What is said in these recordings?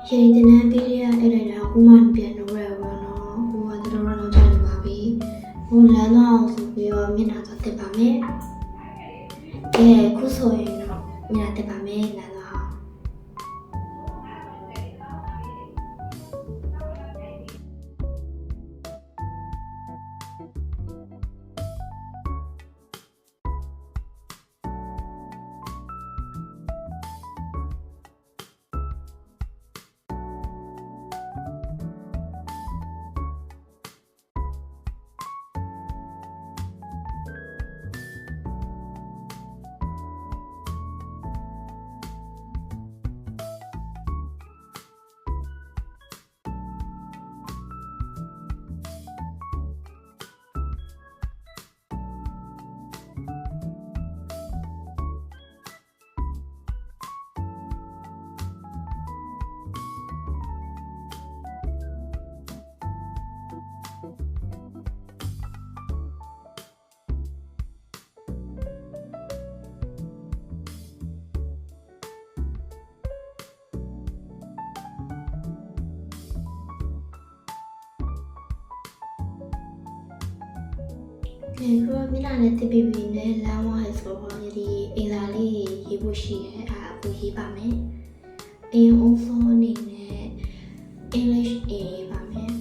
ရေတင်တဲ့ပြီးရအဲ့ဒါတော့ခုမှပြန်လို့ရပါတော့ဟိုကတော်တော်ကြာနေပါပြီဟိုလမ်းတော့ဆိုပြီးတော့မျက်နှာတော့တက်ပါမယ်ခုဆိုရင်တော့မျက်နှာတက်ပါမယ်လမ်းတော့ဒီလိုမျက်နှာနဲ့တက်ပြီးပြီနဲ့လမ်းဝါးဆိုတော့ဒီအင်္ဂါလေးရေးဖို့ရှိတယ်အခုရေးပါမယ်အင်အုံးဖုန်းအနေနဲ့ English A ရေးပါမယ်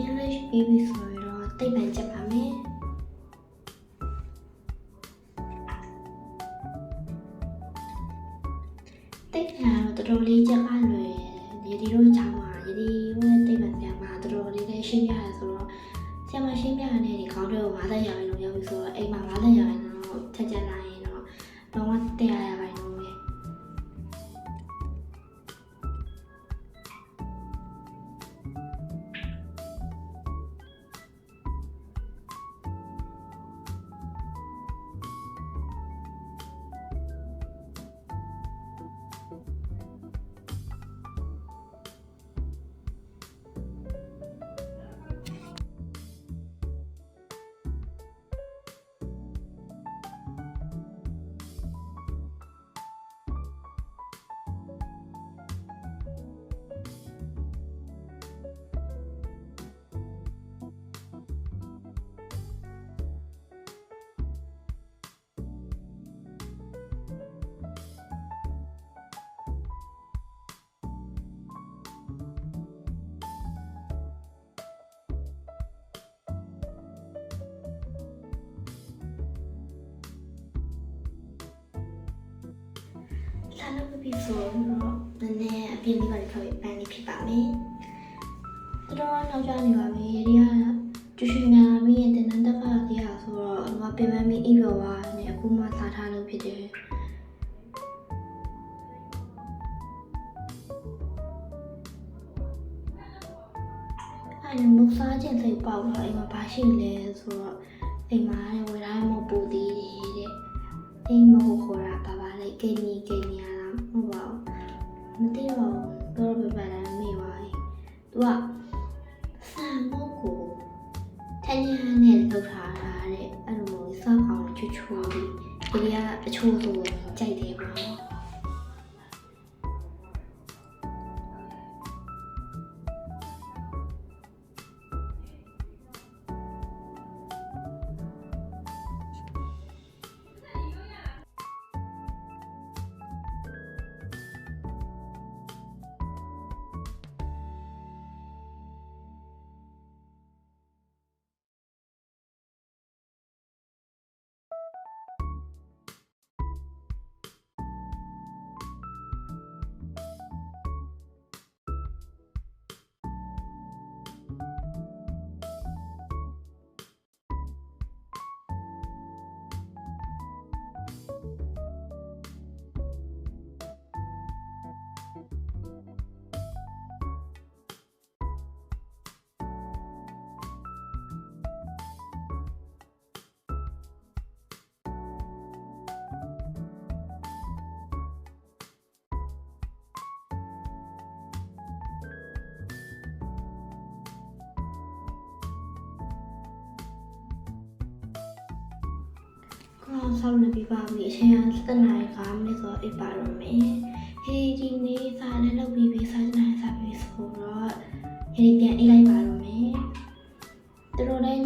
English ပြီးပြီဆိုတော့တိတ်ပံချက်ပါမယ်တိတ်ပံတော့တော်တော်လေးချက်ကလွယ်ရေဒီတို့ချောင်းမှာရေဒီတို့တိတ်ပံပြန်မှာတော်တော်လေးလည်းရှင်းပြရဆိုတော့ဆရာမရှင်းပြရတဲ့ဒီခေါင်းတွေကို50ရာခိုင်နှုန်းရောက်ပြီဆိုတော့အိမ်မှာ50ရာခိုင်နှုန်းချက်ချက်လာရင်တော့တော့100ရာခိုင်နှုန်းပဲဆာလုပ်ပြီးဆိုတော့နည်းနည်းအပြင်းလေးပါလေးထောက်ရပန်းလေးဖြစ်ပါမယ်။တော်တော်နောက်ကျနေပါပြီ။ဒီကကျူရှူနာပြီးရင်တင်တန်းတက်ခါသေးရဆိုတော့ပင်ပန်းပြီးအိပ်ပျော်ပါနဲ့ ခုမှစားထားလို့ဖြစ်တယ်အဲ့မစားခြင်းစိတ်ပေါက်တော့အိမ်မှာဘာရှိလဲဆိုတော့အိမ်မှာဝယ်ထားမှပူသေးတယ်တဲ့အိမ်မဟုတ်ခေါ်တာပါလေကိန်းကြီးရတာမဟုတ်ပါဘူးမသိပါဘူးတော့ပြပါလားမေ့ပါဘူးသူကဆန်မုတ်ကိုထန်းရမ်းနဲ့လောက်ထားတာတဲ့အဲ့လိုမျိုးစားကောင်းချူချူလေးဒီကအချိုးဆိုကြိုက်တယ်ပေါ့ဆောင်းနေပြီပါပြီအချိန်က7 နာရီ5မိနစ်ဆိုအိပ်ပါတော့မယ်ဟေးဒီနေ့စားလည်းလုပ်ပြီးပြီစားနေစားပြီးဆိုတော့ဒီပြန်အိပ်လိုက်ပါတော့မယ်တော်တော်လေး